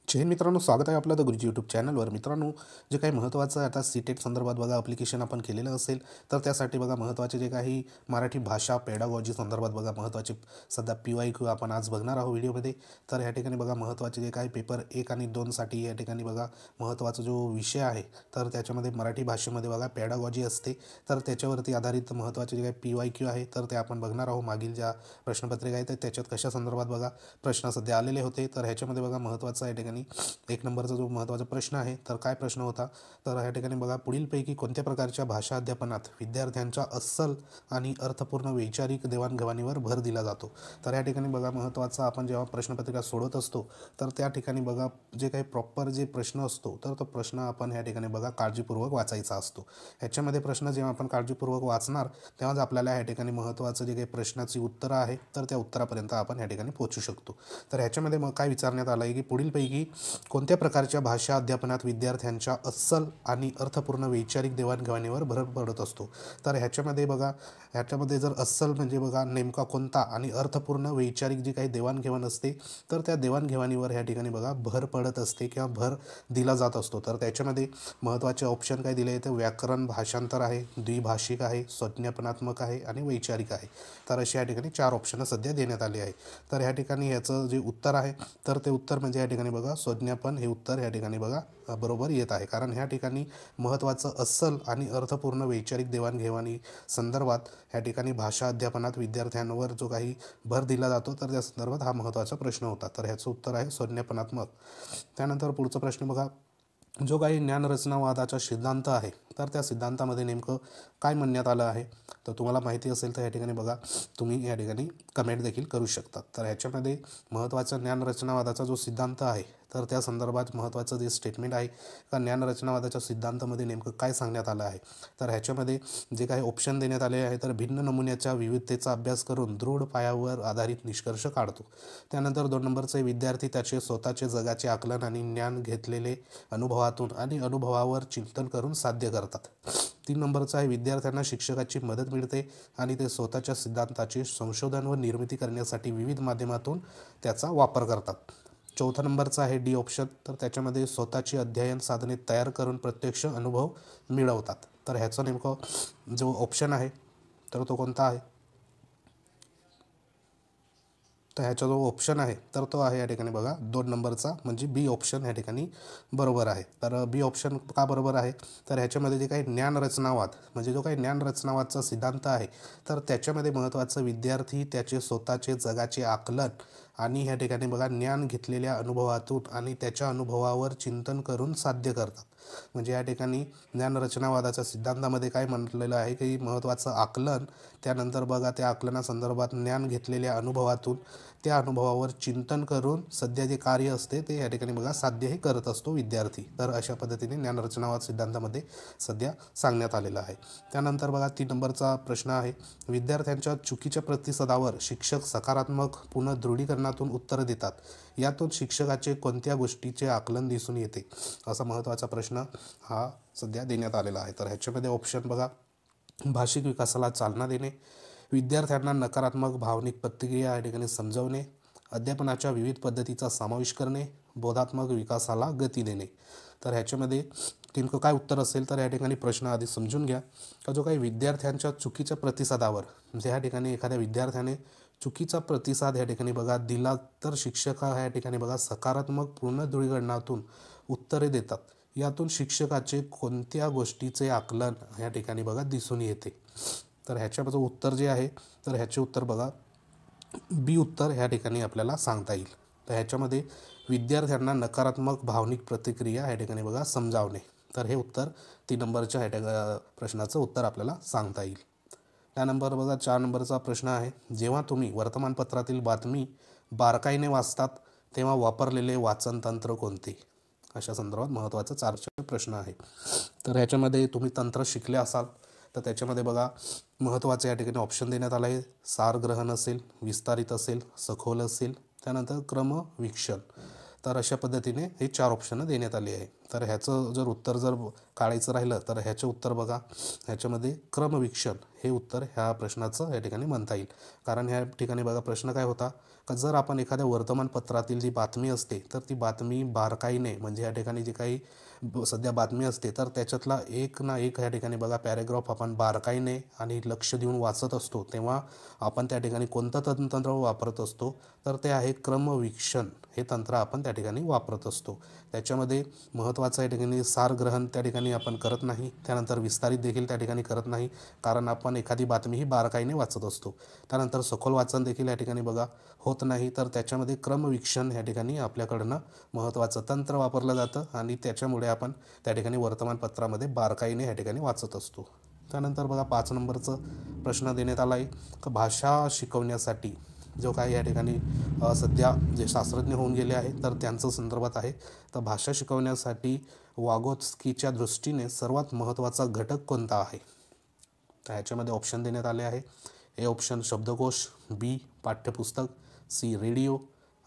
जय हिंद मित्रांनो, स्वागत आहे आपलं द गुरुजी यूट्यूब चॅनलवर. मित्रांनो, जे काही महत्त्वाचं आता सी-टेट संदर्भात बघा ॲप्लिकेशन आपण केलेलं असेल, तर त्यासाठी बघा महत्त्वाचे जे काही मराठी भाषा पेडागॉजी संदर्भात बघा महत्त्वाचे सध्या PYQ आपण आज बघणार आहोत व्हिडिओमध्ये. तर या ठिकाणी बघा महत्त्वाचे जे काही पेपर 1 आणि 2साठी या ठिकाणी बघा महत्त्वाचा जो विषय आहे, तर त्याच्यामध्ये मराठी भाषेमध्ये बघा पेडागॉजी असते. तर त्याच्यावरती आधारित महत्त्वाचे जे काही PYQ आहे, तर ते आपण बघणार आहोत. मागील ज्या प्रश्नपत्रिका आहेत त्याच्यात कशा संदर्भात बघा प्रश्न सध्या आलेले होते. तर ह्याच्यामध्ये बघा महत्त्वाचं या ठिकाणी 1 नंबरचा जो महत्त्वाचा प्रश्न आहे, तर काय प्रश्न होता, तर या ठिकाणी बघा पुढीलपैकी कोणत्या प्रकारच्या भाषा अध्यापनात विद्यार्थ्यांच्या अस्सल आणि अर्थपूर्ण वैचारिक देवाणघेवाणीवर भर दिला जातो. तर या ठिकाणी बघा महत्त्वाचा आपण जेव्हा प्रश्नपत्रिका सोडवत असतो, तर त्या ठिकाणी बघा जे काही प्रॉपर जे प्रश्न असतो, तर तो प्रश्न आपण या ठिकाणी बघा काळजीपूर्वक वाचायचा असतो. ह्याच्यामध्ये प्रश्न जेव्हा आपण काळजीपूर्वक वाचणार, तेव्हाच आपल्याला या ठिकाणी महत्त्वाचं जे काही प्रश्नाची उत्तरं आहे, तर त्या उत्तरापर्यंत आपण या ठिकाणी पोहोचू शकतो. तर ह्याच्यामध्ये मग काय विचारण्यात आलं आहे, की पुढीलपैकी कोणत्या प्रकारच्या भाषा अध्यापनात विद्यार्थ्यांच्या अस्सल आणि अर्थपूर्ण वैचारिक देवाणघेवाणीवर भर पडत असतो. तर ह्याच्यामध्ये बघा, ह्याच्यामध्ये जर अस्सल म्हणजे बघा नेमका कोणता आणि अर्थपूर्ण वैचारिक जी काही देवाणघेवाण असते, तर त्या देवाणघेवाणीवर ह्या ठिकाणी बघा भर पडत असते किंवा भर दिला जात असतो. तर त्याच्यामध्ये महत्त्वाचे ऑप्शन काय दिले आहेत, व्याकरण भाषांतर आहे, द्विभाषिक आहे, संज्ञापनात्मक आहे आणि वैचारिक आहे. तर असे या ठिकाणी 4 ऑप्शन सध्या देण्यात आले आहे. तर ह्या ठिकाणी ह्याचं जे उत्तर आहे, तर ते उत्तर म्हणजे या ठिकाणी बघा संज्ञापन हे उत्तर या ठिकाणी बघा बरोबर येत आहे. कारण ह्या ठिकाणी महत्त्वाचं अस्सल आणि अर्थपूर्ण वैचारिक देवाणघेवाणी संदर्भात ह्या ठिकाणी भाषा अध्यापनात विद्यार्थ्यांवर जो काही भर दिला जातो, तर त्या संदर्भात हा महत्त्वाचा प्रश्न होता. तर ह्याचं उत्तर आहे संज्ञापनात्मक. त्यानंतर पुढचा प्रश्न बघा, जो काही ज्ञानरचनावादाचा सिद्धांत आहे, तर त्या सिद्धांतामध्ये नेमकं काय म्हणण्यात आलं आहे. तर तुम्हाला माहिती असेल तर या ठिकाणी बघा तुम्ही या ठिकाणी कमेंट देखील करू शकता. तर ह्याच्यामध्ये महत्त्वाचा ज्ञानरचनावादाचा जो सिद्धांत आहे, तर त्या संदर्भात महत्त्वाचं जे स्टेटमेंट आहे का ज्ञानरचनावादाच्या सिद्धांतामध्ये नेमकं काय सांगण्यात आलं आहे. तर ह्याच्यामध्ये जे काही ऑप्शन देण्यात आले आहे, तर भिन्न नमुन्याच्या विविधतेचा अभ्यास करून दृढ पायावर आधारित निष्कर्ष काढतो. त्यानंतर 2 नंबरचे विद्यार्थी त्याचे स्वतःचे जगाचे आकलन आणि ज्ञान घेतलेले अनुभवातून आणि अनुभवावर चिंतन करून साध्य करतात. 3 नंबरचा आहे विद्यार्थ्यांना शिक्षकाची मदत मिळते आणि ते स्वतःच्या सिद्धांताचे संशोधन व निर्मिती करण्यासाठी विविध माध्यमातून त्याचा वापर करतात. 4था नंबरचा आहे डी ऑप्शन, तर त्याच्यामध्ये स्वतःची अध्ययन साधने तयार करून प्रत्यक्ष अनुभव मिळवतात. तर ह्याचा नेमकं जो ऑप्शन आहे, तर तो कोणता आहे, तर ह्याचा जो ऑप्शन आहे, तर तो आहे या ठिकाणी बघा 2 नंबरचा म्हणजे बी ऑप्शन या ठिकाणी बरोबर आहे. तर बी ऑप्शन का बरोबर आहे, तर ह्याच्यामध्ये जे काही ज्ञानरचनावाद म्हणजे जो काही ज्ञानरचनावादचा सिद्धांत आहे, तर त्याच्यामध्ये महत्त्वाचं विद्यार्थी त्याचे स्वतःचे जगाचे आकलन आणि ह्या ठिकाणी बघा ज्ञान घेतलेल्या अनुभवातून आणि त्याच्या अनुभवावर चिंतन करून साध्य करतात. म्हणजे या ठिकाणी ज्ञानरचनावादाच्या सिद्धांतामध्ये काय म्हटलेलं आहे, की महत्त्वाचं आकलन, त्यानंतर बघा त्या आकलनासंदर्भात ज्ञान घेतलेल्या अनुभवातून त्या अनुभवावर चिंतन करून सध्या जे कार्य असते ते या ठिकाणी बघा साध्यही करत असतो विद्यार्थी. तर अशा पद्धतीने ज्ञानरचनावाद सिद्धांतामध्ये सध्या सांगण्यात आलेलं आहे. त्यानंतर बघा 3 नंबरचा प्रश्न आहे, विद्यार्थ्यांच्या चुकीच्या प्रतिसादावर शिक्षक सकारात्मक पुनर्दृढीकरणातून उत्तर देतात. यातून शिक्षकाचे कोणत्या गोष्टीचे आकलन दिसून येते, असा महत्त्वाचा प्रश्न हा सध्या देण्यात आलेला आहे. तर ह्याच्यामध्ये ऑप्शन बघा, भाषिक विकासाला चालना देणे, विद्यार्थ्यांना नकारात्मक भावनिक प्रतिक्रिया या ठिकाणी समजवणे, अध्यापनाच्या विविध पद्धतीचा समावेश करणे, बोधात्मक विकासाला गती देणे. तर ह्याच्यामध्ये नेमकं काय उत्तर असेल, तर या ठिकाणी प्रश्न आधी समजून घ्या. का जो काही विद्यार्थ्यांच्या चुकीच्या प्रतिसादावर म्हणजे या ठिकाणी एखाद्या विद्यार्थ्याने चुकीचा प्रतिसाद या ठिकाणी बघा दिला, तर शिक्षक ह्या ठिकाणी बघा सकारात्मक पुनर्दृढीकरणातून उत्तरे देतात. यातून शिक्षकाचे कोणत्या गोष्टीचे आकलन या ठिकाणी बघा दिसून येते. तर ह्याच्याचं उत्तर जे आहे, तर ह्याचे उत्तर बघा बी उत्तर ह्या ठिकाणी आपल्याला सांगता येईल. तर ह्याच्यामध्ये विद्यार्थ्यांना नकारात्मक भावनिक प्रतिक्रिया या ठिकाणी बघा समजावणे, तर हे उत्तर 3 नंबरच्या ह्या प्रश्नाचं उत्तर आपल्याला सांगता येईल. त्यानंतर बघा 4 नंबरचा प्रश्न आहे, जेव्हा तुम्ही वर्तमानपत्रातील बातमी बारकाईने वाचतात तेव्हा वापरलेले वाचन तंत्र कोणते, अशा संदर्भात महत्त्वाचा 4चा प्रश्न आहे. तर ह्याच्यामध्ये तुम्ही तंत्र शिकले असाल, तर त्याच्यामध्ये बघा महत्त्वाचं या ठिकाणी ऑप्शन देण्यात आलं आहे, सारग्रहण असेल, विस्तारित असेल, सखोल असेल, त्यानंतर क्रमवीक्षण. तर अशा पद्धतीने हे 4 ऑप्शन देण्यात आले आहे. तर ह्याचं जर उत्तर जर काढायचं राहिलं तर ह्याचं उत्तर बघा, ह्याच्यामध्ये क्रमवीक्षण हे उत्तर ह्या प्रश्नाचं या ठिकाणी म्हणता येईल. कारण ह्या ठिकाणी बघा प्रश्न काय होता का जर आपण एखाद्या वर्तमानपत्रातील जी बातमी असते तर ती बातमी बारकाईने म्हणजे या ठिकाणी जी काही सध्या बातमी असते तर त्याच्यातला एक ना एक या ठिकाणी बघा पॅरेग्राफ आपण बारकाईने आणि लक्ष देऊन वाचत असतो, तेव्हा आपण त्या ठिकाणी कोणतं तंत्र वापरत असतो तर ते आहे क्रमवीक्षण हे तंत्र आपण त्या ठिकाणी वापरत असतो. त्याच्यामध्ये महत्त्वाचं या ठिकाणी सारग्रहण त्या ठिकाणी आपण करत नाही, त्यानंतर विस्तारित देखील त्या ठिकाणी करत नाही, कारण आपण एखादी बातमी ही बारकाईने वाचत असतो. त्यानंतर सखोल वाचन देखील या ठिकाणी बघा होत नाही, तर त्याच्यामध्ये क्रमवीक्षण या ठिकाणी आपल्याकडनं महत्त्वाचं तंत्र वापरलं जातं आणि त्याच्यामुळे आपण त्या ठिकाणी वर्तमानपत्रामध्ये बारकाईने या ठिकाणी वाचत असतो. त्यानंतर बघा 5 नंबरचं प्रश्न देण्यात आला आहे की भाषा शिकवण्यासाठी जो काही या ठिकाणी सध्या जे शास्त्रज्ञ होऊन गेले आहे तर त्यांचं संदर्भात आहे. तर भाषा शिकवण्यासाठी वागोत्स्कीच्या दृष्टीने सर्वात महत्त्वाचा घटक कोणता आहे? तर ह्याच्यामध्ये ऑप्शन देण्यात आले आहे. ए ऑप्शन शब्दकोश, बी पाठ्यपुस्तक, सी रेडिओ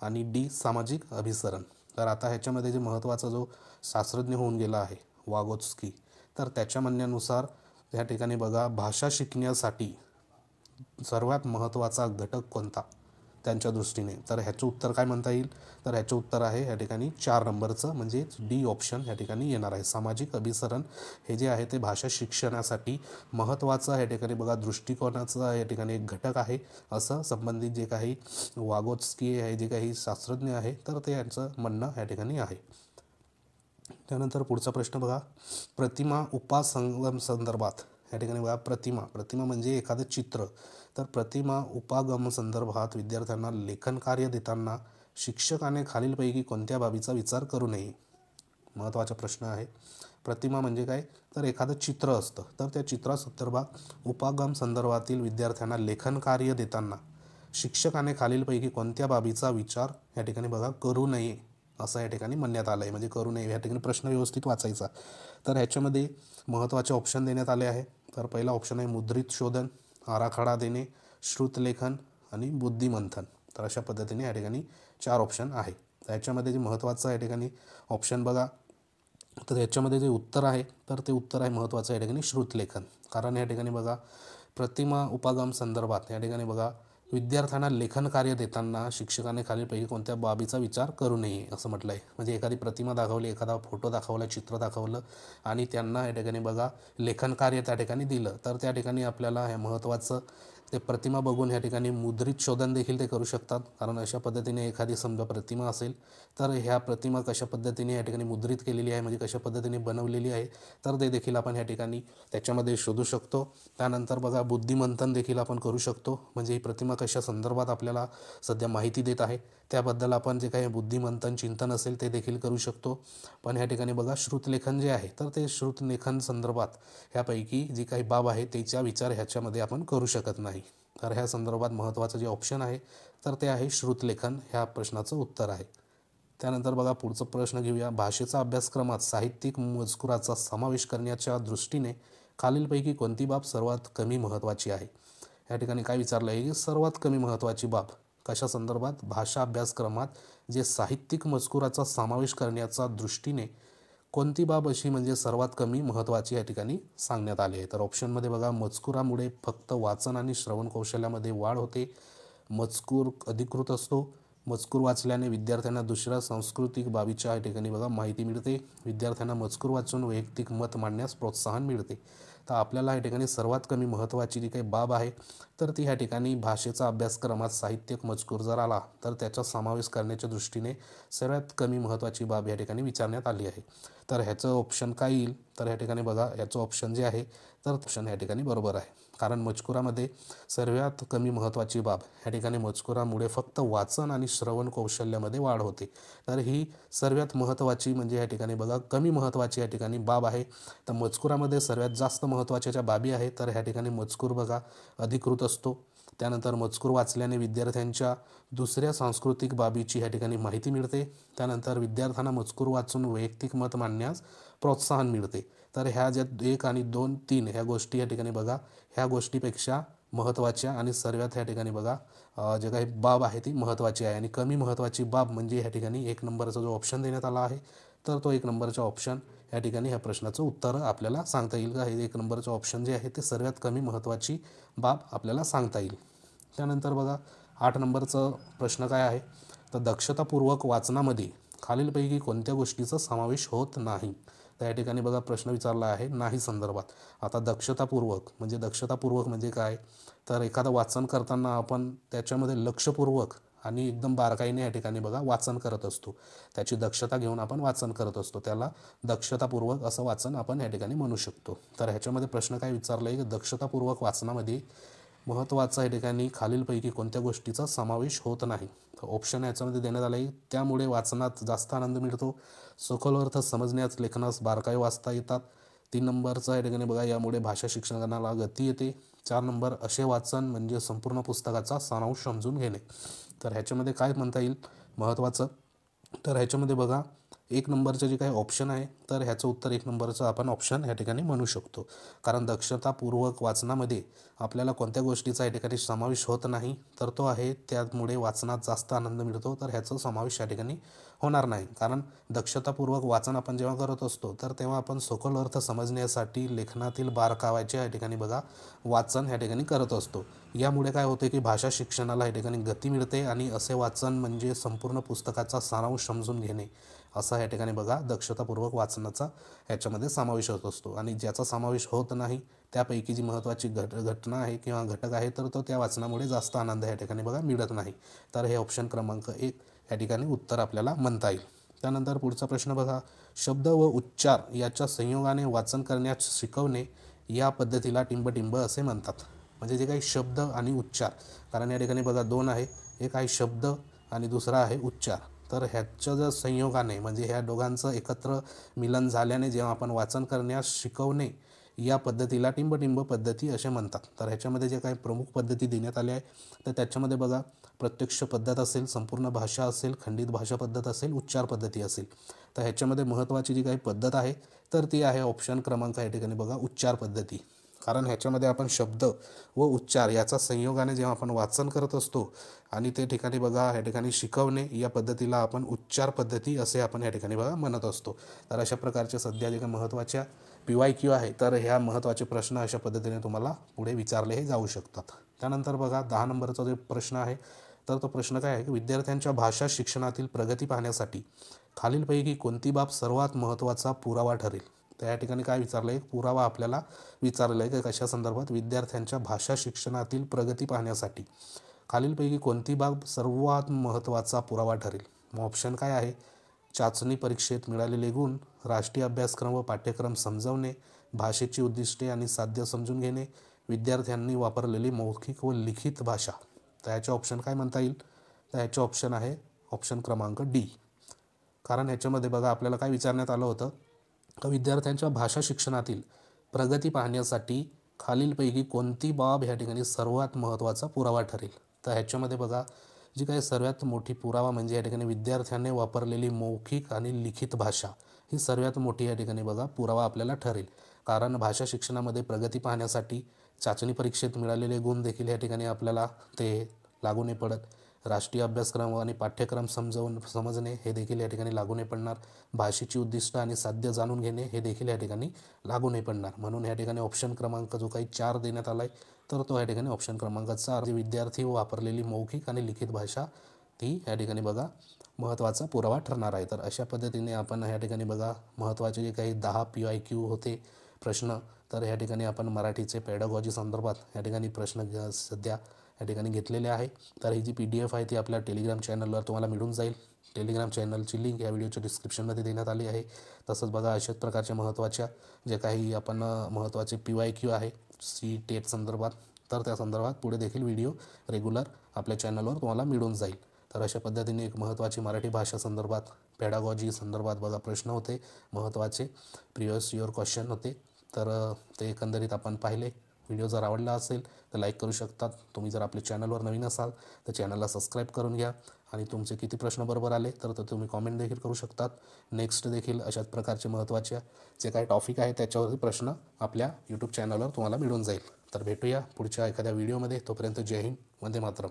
आणि डी सामाजिक अभिसरण. तर आता ह्याच्यामध्ये जे महत्त्वाचा जो शास्त्रज्ञ होऊन गेला आहे वागोत्स्की, तर त्याच्या म्हणण्यानुसार या ठिकाणी बघा भाषा शिकण्यासाठी सर्वात महत्त्वाचा घटक कोणता त्यांच्या दृष्टीने, तर ह्याचं उत्तर काय म्हणता येईल? तर ह्याचं उत्तर आहे या ठिकाणी 4 नंबरचं म्हणजेच डी ऑप्शन या ठिकाणी येणार आहे. सामाजिक अभिसरण हे जे आहे ते भाषा शिक्षणासाठी महत्त्वाचं या ठिकाणी बघा दृष्टिकोनाचा या ठिकाणी एक घटक आहे असं संबंधित जे काही वागोत्स्की हे जे काही शास्त्रज्ञ आहे तर ते यांचं म्हणणं या ठिकाणी आहे. त्यानंतर पुढचा प्रश्न बघा, प्रतिमा उपासंगम संदर्भात या ठिकाणी बघा प्रतिमा म्हणजे एखादं चित्र, तर प्रतिमा उपागम संदर्भात विद्यार्थ्यांना लेखन कार्य देताना शिक्षकाने खालीलपैकी कोणत्या बाबीचा विचार करू नये? महत्त्वाचा प्रश्न आहे. प्रतिमा म्हणजे काय, तर एखादं चित्र असतं, तर त्या चित्रासंदर्भात उपागम संदर्भातील विद्यार्थ्यांना लेखन कार्य देताना शिक्षकाने खालीलपैकी कोणत्या बाबीचा विचार या ठिकाणी बघा करू नये असं या ठिकाणी म्हणण्यात आलं आहे. म्हणजे करू नये या ठिकाणी प्रश्न व्यवस्थित वाचायचा. तर ह्याच्यामध्ये महत्त्वाचे ऑप्शन देण्यात आले आहे. तर पहिला ऑप्शन आहे मुद्रित शोधन, आराखडा देणे, श्रुतलेखन आणि बुद्धिमंथन. तर अशा पद्धतीने या ठिकाणी 4 ऑप्शन आहे. तर ह्याच्यामध्ये जे महत्त्वाचं या ठिकाणी ऑप्शन बघा, तर याच्यामध्ये जे उत्तर आहे तर ते उत्तर आहे महत्त्वाचं या ठिकाणी श्रुतलेखन. कारण या ठिकाणी बघा प्रतिमा उपागम संदर्भात या ठिकाणी बघा विद्यार्थ्यांना लेखन कार्य देताना शिक्षकाने खालीलपैकी कोणत्या बाबीचा विचार करू नये असं म्हटलं आहे. म्हणजे एखादी प्रतिमा दाखवली, एखादा फोटो दाखवला, चित्र दाखवलं आणि त्यांना या ठिकाणी बघा लेखन कार्य त्या ठिकाणी दिलं, तर त्या ठिकाणी आपल्याला हे महत्त्वाचं ते प्रतिमा बघून या ठिकाणी मुद्रित शोधन देखील ते करू शकतात. कारण अशा पद्धतीने एखादी समजा प्रतिमा असेल तर ह्या प्रतिमा कशा पद्धतीने या ठिकाणी मुद्रित केलेली आहे म्हणजे कशा पद्धतीने बनवलेली आहे तर ते देखील आपण या ठिकाणी त्याच्यामध्ये शोधू शकतो. त्यानंतर बघा बुद्धिमंथन देखील आपण करू शकतो, म्हणजे ही प्रतिमा कशा संदर्भात आपल्याला सध्या माहिती देत आहे त्याबद्दल आपण जे काही बुद्धिमंथन चिंतन असेल ते देखील करू शकतो. पण ह्या ठिकाणी बघा श्रुतलेखन जे आहे तर ते श्रुतलेखन संदर्भात ह्यापैकी जी काही बाब आहे त्याचा विचार ह्याच्यामध्ये आपण करू शकत नाही. तर ह्या संदर्भात महत्त्वाचं जे ऑप्शन आहे तर ते आहे श्रुतलेखन ह्या प्रश्नाचं उत्तर आहे. त्यानंतर बघा पुढचा प्रश्न घेऊया, भाषेचा अभ्यासक्रमात साहित्यिक मजकुराचा समावेश करण्याच्या दृष्टीने खालीलपैकी कोणती बाब सर्वात कमी महत्त्वाची आहे? या ठिकाणी काय विचारलं आहे की सर्वात कमी महत्त्वाची बाब कशा संदर्भात भाषा अभ्यासक्रमात जे साहित्यिक मजकुराचा समावेश करण्याच्या दृष्टीने कोणती बाब अशी म्हणजे सर्वात कमी महत्त्वाची या ठिकाणी सांगण्यात आली आहे? तर ऑप्शनमध्ये बघा मजकुरामुळे फक्त वाचन आणि श्रवण कौशल्यामध्ये वाढ होते, मजकूर अधिकृत असतो, मजकूर वाचल्याने विद्यार्थ्यांना दुसऱ्या सांस्कृतिक बाबीच्या या ठिकाणी बघा माहिती मिळते, विद्यार्थ्यांना मजकूर वाचून वैयक्तिक मत मांडण्यास प्रोत्साहन मिळते. तर आपल्याला या ठिकाणी सर्वात कमी महत्त्वाची जी काही बाब आहे तर ती ह्या ठिकाणी भाषेचा अभ्यासक्रमात साहित्यिक मजकूर जर आला तर त्याचा समावेश करण्याच्या दृष्टीने सर्वात कमी महत्त्वाची बाब या ठिकाणी विचारण्यात आली आहे. तर ह्याचं ऑप्शन काय येईल? तर ह्या ठिकाणी बघा याचं ऑप्शन जे आहे तर ऑप्शन या ठिकाणी बरोबर आहे. कारण मजकुरामध्ये सर्वात कमी महत्त्वाची बाब ह्या ठिकाणी मजकुरामुळे फक्त वाचन आणि श्रवण कौशल्यामध्ये वाढ होते. तर ही सर्वात महत्त्वाची म्हणजे या ठिकाणी बघा कमी महत्त्वाची या ठिकाणी बाब आहे. तर मजकुरामध्ये सर्वात जास्त महत्त्वाच्या ज्या बाबी आहेत तर ह्या ठिकाणी मजकूर बघा अधिकृत असतो, त्यानंतर मजकूर वाचल्याने विद्यार्थ्यांच्या दुसऱ्या सांस्कृतिक बाबीची ह्या ठिकाणी माहिती मिळते, त्यानंतर विद्यार्थ्यांना मजकूर वाचून वैयक्तिक मत मांडण्यास प्रोत्साहन मिळते. तर ह्या ज्या 1 आणि 2, 3 ह्या गोष्टी या ठिकाणी बघा ह्या गोष्टीपेक्षा महत्त्वाच्या आणि सर्वात ह्या ठिकाणी बघा जे काही बाब आहे ती महत्त्वाची आहे आणि कमी महत्त्वाची बाब म्हणजे ह्या ठिकाणी 1 नंबरचा जो ऑप्शन देण्यात आला आहे तर तो 1 नंबरचा ऑप्शन या ठिकाणी ह्या प्रश्नाचं उत्तर आपल्याला सांगता येईल का हे 1 नंबरचं ऑप्शन जे आहे ते सर्वात कमी महत्त्वाची बाब आपल्याला सांगता येईल। त्यानंतर बघा 8 नंबरचा प्रश्न काय आहे तर दक्षतापूर्वक वाचनामध्ये खालीलपैकी कोणत्या गोष्टीचा समावेश होत नाही। तर या ठिकाणी बघा प्रश्न विचारला आहे नाही संदर्भात। आता दक्षतापूर्वक म्हणजे काय तर एखादं वाचन करताना आपण त्याच्यामध्ये लक्षपूर्वक आणि एकदम बारकाईने या ठिकाणी बघा वाचन करत असतो, त्याची दक्षता घेऊन आपण वाचन करत असतो, त्याला दक्षतापूर्वक असं वाचन आपण या ठिकाणी म्हणू शकतो। तर ह्याच्यामध्ये प्रश्न काय विचारला आहे की दक्षतापूर्वक वाचनामध्ये महत्त्वाचा या ठिकाणी खालीलपैकी कोणत्या गोष्टीचा समावेश होत नाही। तर ऑप्शन याच्यामध्ये देण्यात आला आहे त्यामुळे वाचनात जास्त आनंद मिळतो, सखोल अर्थ समजण्यास लेखनास बारकाई वाचता येतात। 3 नंबरचा या ठिकाणी बघा यामुळे भाषा शिक्षणाला गती येते। 4 नंबर असे वाचन म्हणजे संपूर्ण पुस्तकाचा सारांश समजून घेणे। तर ह्याच्यामध्ये काय म्हणता येईल महत्त्वाचं तर ह्याच्यामध्ये बघा 1 नंबरचे जे काही ऑप्शन आहे तर ह्याचं उत्तर 1 नंबरचं आपण ऑप्शन या ठिकाणी म्हणू शकतो, कारण दक्षतापूर्वक वाचनामध्ये आपल्याला कोणत्या गोष्टीचा या ठिकाणी समावेश होत नाही तर तो आहे त्यामुळे वाचनात जास्त आनंद मिळतो, तर ह्याचा समावेश या ठिकाणी होणार नाही। कारण दक्षतापूर्वक वाचन आपण जेव्हा करत असतो तर तेव्हा आपण सखोल अर्थ समजण्यासाठी लेखनातील बारकाव्याचे या ठिकाणी बघा वाचन या ठिकाणी करत असतो। यामुळे काय होते की भाषा शिक्षणाला या ठिकाणी गती मिळते आणि असे वाचन म्हणजे संपूर्ण पुस्तकाचा सारांश समजून घेणे असा या ठिकाणी बघा दक्षतापूर्वक वाचनाचा ह्याच्यामध्ये समावेश होत असतो। आणि ज्याचा समावेश होत नाही त्यापैकी जी महत्त्वाची घटना आहे किंवा घटक आहे तर तो त्या वाचनामुळे जास्त आनंद या ठिकाणी बघा मिळत नाही। तर हे ऑप्शन क्रमांक 1 या ठिकाणी उत्तर आपल्याला म्हणता येईल। त्यानंतर पुढचा प्रश्न बघा शब्द व उच्चार याच्या संयोगाने वाचन करण्यास शिकवणे या पद्धतीला टिंबटिंब असे म्हणतात। म्हणजे जे काही शब्द आणि उच्चार, कारण या ठिकाणी बघा 2 आहे, एक आहे शब्द आणि दुसरा आहे उच्चार, तर ह्याच्या जर संयोगाने म्हणजे ह्या दोघांचं एकत्र मिलन झाल्याने जेव्हा आपण वाचन करण्यास शिकवणे या पद्धतीला टिंबटिंब पद्धती असे म्हणतात। तर ह्याच्यामध्ये जे काही प्रमुख पद्धती देण्यात आल्या आहे तर त्याच्यामध्ये बघा प्रत्यक्ष पद्धत असेल, संपूर्ण भाषा असेल, खंडित भाषा पद्धत असेल, उच्चार पद्धती असेल। तर ह्याच्यामध्ये महत्त्वाची जी काही पद्धत आहे तर ती आहे ऑप्शन क्रमांक या ठिकाणी बघा उच्चार पद्धती, कारण ह्याच्यामध्ये आपण शब्द व उच्चार याचा संयोगाने जेव्हा आपण वाचन करत असतो आणि ते ठिकाणी बघा या ठिकाणी शिकवणे या पद्धतीला आपण उच्चार पद्धती असे आपण या ठिकाणी बघा म्हणत असतो। तर अशा प्रकारचे सध्या जे काही महत्त्वाच्या PYQ आहे तर ह्या महत्त्वाचे प्रश्न अशा पद्धतीने तुम्हाला पुढे विचारले जाऊ शकतात। त्यानंतर बघा 10 नंबरचा जो प्रश्न आहे तर तो प्रश्न काय आहे की विद्यार्थ्यांच्या भाषा शिक्षणातील प्रगती पाहण्यासाठी खालीलपैकी कोणती बाब सर्वात महत्त्वाचा पुरावा ठरेल। तर या ठिकाणी काय विचारलं आहे पुरावा आपल्याला विचारलं आहे की कशा संदर्भात विद्यार्थ्यांच्या भाषा शिक्षणातील प्रगती पाहण्यासाठी खालीलपैकी कोणती बाब सर्वात महत्त्वाचा पुरावा ठरेल। मग ऑप्शन काय आहे चाचणी परीक्षेत मिळालेले गुण, राष्ट्रीय अभ्यासक्रम व पाठ्यक्रम समजवणे, भाषेची उद्दिष्टे आणि साध्य समजून घेणे, विद्यार्थ्यांनी वापरलेली मौखिक व लिखित भाषा। तर ह्याचे ऑप्शन काय म्हणता येईल तर ह्याचे ऑप्शन आहे ऑप्शन क्रमांक D, कारण ह्याच्यामध्ये बघा आपल्याला काय विचारण्यात आलं होतं तर विद्यार्थ्यांच्या भाषा शिक्षणातील प्रगती पाहण्यासाठी खालीलपैकी कोणती बाब ह्या ठिकाणी सर्वात महत्त्वाचा पुरावा ठरेल। तर ह्याच्यामध्ये बघा जी काही सर्वात मोठी पुरावा म्हणजे या ठिकाणी विद्यार्थ्यांनी वापरलेली मौखिक आणि लिखित भाषा ही सर्वात मोठी या ठिकाणी बघा पुरावा आपल्याला ठरेल, कारण भाषा शिक्षणामध्ये प्रगती पाहण्यासाठी चाचणी परीक्षेत मिळालेले गुण देखील या ठिकाणी आपल्याला ते लागू नाही पडत, राष्ट्रीय अभ्यासक्रम आणि पाठ्यक्रम समजणे हे देखील या ठिकाणी लागू नाही पडणार, भाषेची उद्दिष्ट आणि साध्य जाणून घेणे हे देखील या ठिकाणी लागू नाही पडणार। म्हणून या ठिकाणी ऑप्शन क्रमांक जो काही 4 देण्यात आला आहे तर तो या ठिकाणी ऑप्शन क्रमांक 4 विद्यार्थी वापरलेली मौखिक आणि लिखित भाषा ती या ठिकाणी बघा महत्त्वाचा पुरावा ठरणार आहे। तर अशा पद्धतीने आपण या ठिकाणी बघा महत्त्वाचे जे काही 10 PYQ होते प्रश्न तर या ठिकाणी आपण मराठीचे पेडागॉजी संदर्भात या ठिकाणी प्रश्न सध्या या ठिकाणी घेतलेले आहे। तर ही जी PDF आहे ती आपल्या टेलिग्राम चॅनलवर तुम्हाला मिळून जाईल। टेलिग्राम चॅनलची लिंक या व्हिडिओच्या डिस्क्रिप्शनमध्ये देण्यात आली आहे। तसंच बघा अशाच प्रकारच्या महत्त्वाच्या जे काही आपण महत्त्वाचे PYQ आहे CTET संदर्भात तर त्या संदर्भात पुढे देखील व्हिडिओ रेग्युलर आपल्या चॅनलवर तुम्हाला मिळून जाईल। तर अशा पद्धतीने एक महत्त्वाची मराठी भाषा संदर्भात पेडागॉजी संदर्भात बघा प्रश्न होते महत्त्वाचे, प्रिव्हियस इयर क्वेश्चन होते, तर ते एकंदरीत आपण पाहिले। व्हिडिओ जर आवडला असेल तर लाईक करू शकतात। तुम्ही जर आपल्या चॅनलवर नवीन असाल तर चॅनलला सबस्क्राईब करून घ्या आणि तुमचे किती प्रश्न बरोबर आले तर तुम्ही कॉमेंट देखील करू शकतात। नेक्स्ट देखील अशाच प्रकारचे महत्त्वाचे जे काही टॉपिक आहे त्याच्यावरती प्रश्न आपल्या यूट्यूब चॅनलवर तुम्हाला मिळून जाईल। तर भेटूया पुढच्या एखाद्या व्हिडिओमध्ये. तोपर्यंत जय हिंद, वंदे मातरम.